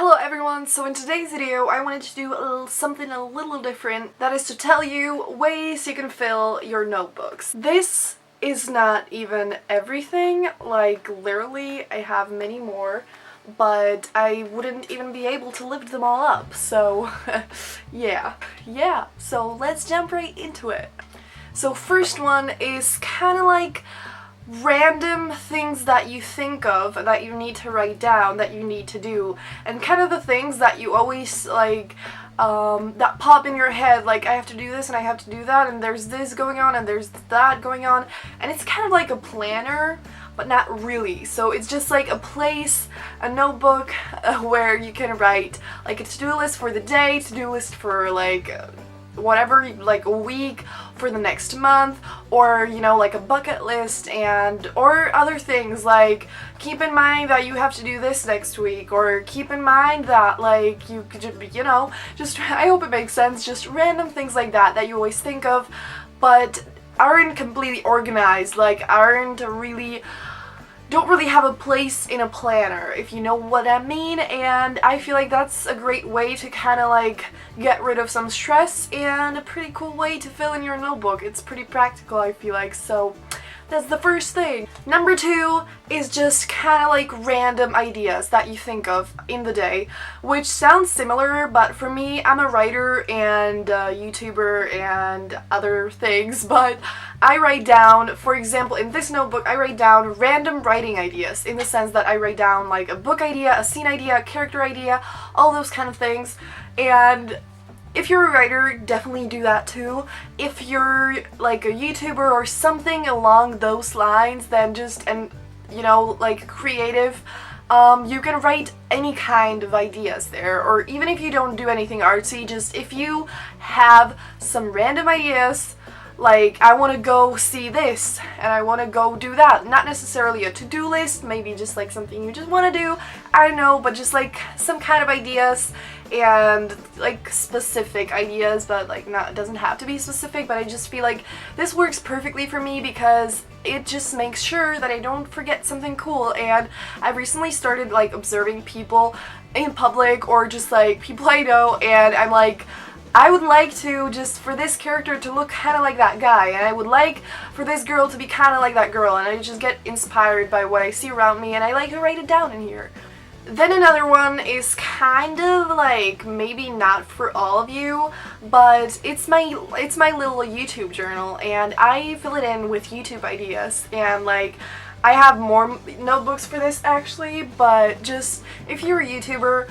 Hello everyone, so in today's video I wanted to do something a little different, that is to tell you ways you can fill your notebooks. This is not even everything, like literally I have many more, but I wouldn't even be able to lift them all up, so yeah, so let's jump right into it. So first one is kind of like random things that you think of that you need to write down, that you need to do, and kind of the things that you always like that pop in your head, like I have to do this and I have to do that and there's this going on and there's that going on, and it's kind of like a planner but not really. So it's just like a place, a notebook where you can write like a to-do list for the day, to-do list for like whatever, like a week, for the next month, or you know, like a bucket list, and or other things like keep in mind that you have to do this next week, or keep in mind that like you could just, you know, just I hope it makes sense, just random things like that that you always think of but aren't completely organized, like don't really have a place in a planner, if you know what I mean. And I feel like that's a great way to kind of like get rid of some stress, and a pretty cool way to fill in your notebook. It's pretty practical, I feel like, so that's the first thing. Number two is just kind of like random ideas that you think of in the day, which sounds similar, but for me, I'm a writer and a YouTuber and other things, but I write down, for example, in this notebook, I write down random writing ideas, in the sense that I write down like a book idea, a scene idea, a character idea, all those kind of things. And if you're a writer, definitely do that too. If you're like a YouTuber or something along those lines, then just, and you know, like creative, you can write any kind of ideas there. Or even if you don't do anything artsy, just if you have some random ideas, like I want to go see this and I want to go do that, not necessarily a to-do list, maybe just like something you just want to do, I don't know, but just like some kind of ideas, and like specific ideas, but like not, it doesn't have to be specific, but I just feel like this works perfectly for me because it just makes sure that I don't forget something cool. And I've recently started like observing people in public, or just like people I know, and I'm like, I would like to just for this character to look kind of like that guy, and I would like for this girl to be kind of like that girl, and I just get inspired by what I see around me, and I like to write it down in here. Then another one is kind of like maybe not for all of you, but it's my little YouTube journal, and I fill it in with YouTube ideas, and like I have more notebooks for this actually, but just if you're a YouTuber,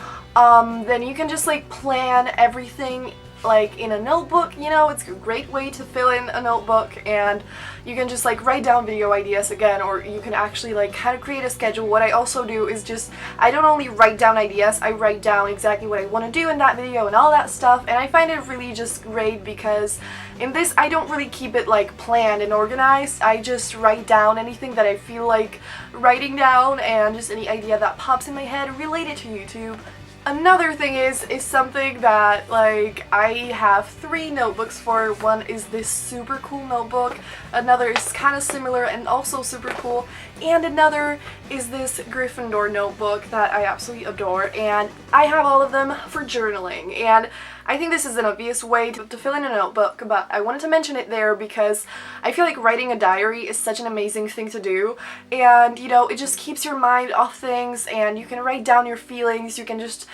then you can just like plan everything like in a notebook, you know. It's a great way to fill in a notebook, and you can just like write down video ideas again, or you can actually like kind of create a schedule. What I also do is just, I don't only write down ideas, I write down exactly what I want to do in that video and all that stuff, and I find it really just great because in this I don't really keep it like planned and organized. I just write down anything that I feel like writing down, and just any idea that pops in my head related to YouTube. Another thing is something that like I have 3 notebooks for. One is this super cool notebook, another is kind of similar and also super cool, and another is this Gryffindor notebook that I absolutely adore, and I have all of them for journaling. And I think this is an obvious way to fill in a notebook, but I wanted to mention it there because I feel like writing a diary is such an amazing thing to do, and you know, it just keeps your mind off things, and you can write down your feelings, you can just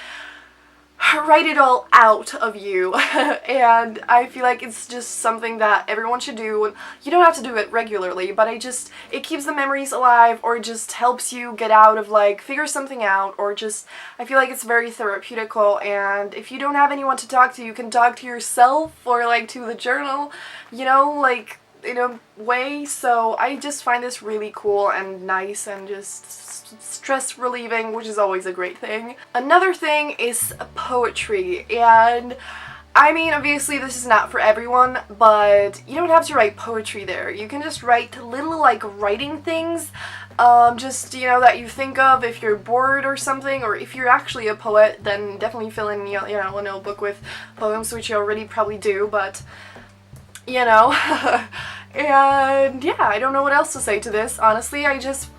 write it all out of you. And I feel like it's just something that everyone should do. You don't have to do it regularly, but it keeps the memories alive, or it just helps you get out of like figure something out, or just I feel like it's very therapeutical. And if you don't have anyone to talk to, you can talk to yourself or like to the journal, you know, like in a way. So I just find this really cool and nice and just stress relieving, which is always a great thing. Another thing is poetry, and I mean, obviously this is not for everyone, but you don't have to write poetry there. You can just write little like writing things, just, you know, that you think of if you're bored or something, or if you're actually a poet, then definitely fill in, you know, a notebook with poems, which you already probably do, but you know. And yeah, I don't know what else to say to this, honestly. I just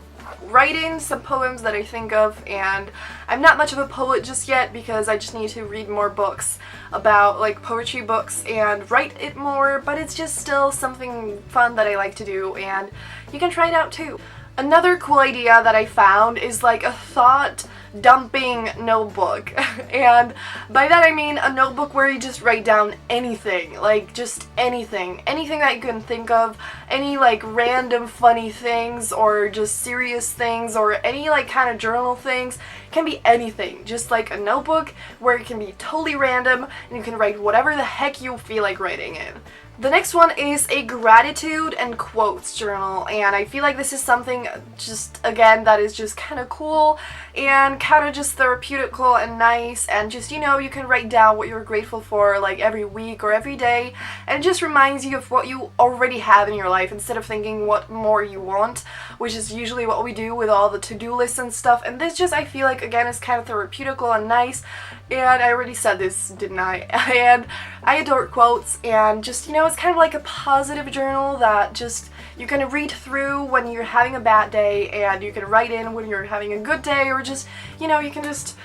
write in some poems that I think of, and I'm not much of a poet just yet because I just need to read more books about like poetry books and write it more, but it's just still something fun that I like to do, and you can try it out too. Another cool idea that I found is like a thought dumping notebook, and by that I mean a notebook where you just write down anything, like just anything that you can think of, any like random funny things or just serious things or any like kind of journal things. It can be anything, just like a notebook where it can be totally random and you can write whatever the heck you feel like writing in. The next one is a gratitude and quotes journal, and I feel like this is something just, again, that is just kind of cool and kind of just therapeutical and nice, and just, you know, you can write down what you're grateful for like every week or every day, and it just reminds you of what you already have in your life instead of thinking what more you want, which is usually what we do with all the to-do lists and stuff. And this just, I feel like, again, is kind of therapeutical and nice, and I already said this, didn't I? And I adore quotes, and just, you know, it's kind of like a positive journal that just you can read through when you're having a bad day, and you can write in when you're having a good day, or just, you know, you can just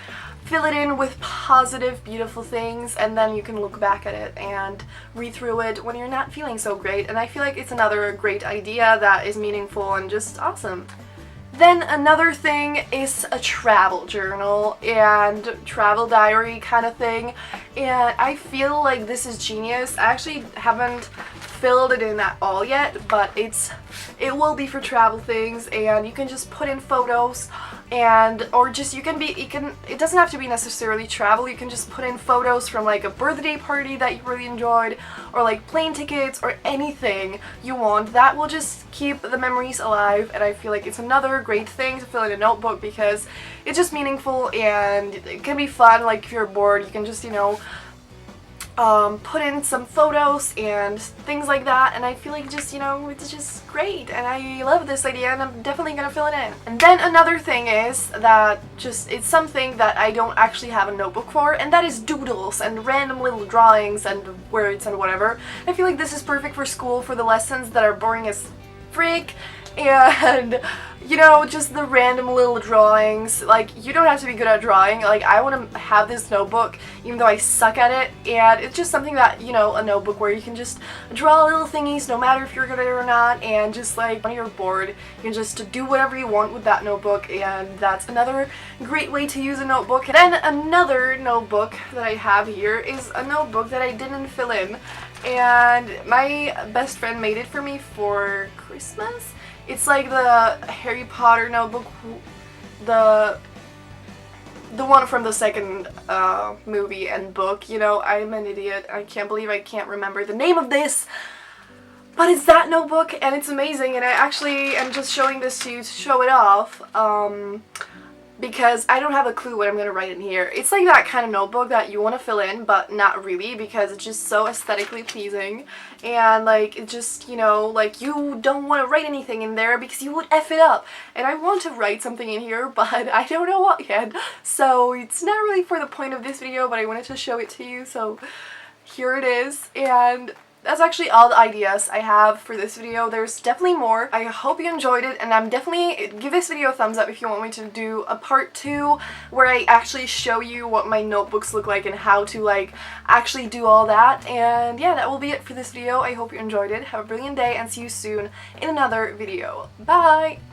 fill it in with positive, beautiful things, and then you can look back at it and read through it when you're not feeling so great. And I feel like it's another great idea that is meaningful and just awesome. Then another thing is a travel journal and travel diary kind of thing, and I feel like this is genius. I actually haven't filled it in at all yet, but it will be for travel things, and you can just put in photos, and or just it doesn't have to be necessarily travel. You can just put in photos from like a birthday party that you really enjoyed, or like plane tickets, or anything you want. That will just keep the memories alive, and I feel like it's another great thing to fill in a notebook because it's just meaningful and it can be fun. Like if you're bored, you can just, you know, put in some photos and things like that, and I feel like just, you know, it's just great, and I love this idea, and I'm definitely gonna fill it in. And then another thing is that just, it's something that I don't actually have a notebook for, and that is doodles and random little drawings and words and whatever. I feel like this is perfect for school, for the lessons that are boring as frick, and you know, just the random little drawings. Like, you don't have to be good at drawing. Like, I want to have this notebook even though I suck at it, and it's just something that, you know, a notebook where you can just draw little thingies no matter if you're good at it or not, and just like when you're bored you can just do whatever you want with that notebook, and that's another great way to use a notebook. And then another notebook that I have here is a notebook that I didn't fill in, and my best friend made it for me for Christmas. It's like the Harry Potter notebook, the one from the second movie and book. You know, I'm an idiot. I can't believe I can't remember the name of this. But it's that notebook, and it's amazing, and I actually am just showing this to you to show it off. Because I don't have a clue what I'm going to write in here. It's like that kind of notebook that you want to fill in, but not really, because it's just so aesthetically pleasing, and like, it just, you know, like, you don't want to write anything in there because you would F it up, and I want to write something in here, but I don't know what yet, so it's not really for the point of this video, but I wanted to show it to you, so here it is. And that's actually all the ideas I have for this video. There's definitely more. I hope you enjoyed it, and I'm definitely, give this video a thumbs up if you want me to do a part 2 where I actually show you what my notebooks look like and how to like actually do all that. And yeah, that will be it for this video. I hope you enjoyed it. Have a brilliant day, and see you soon in another video. Bye!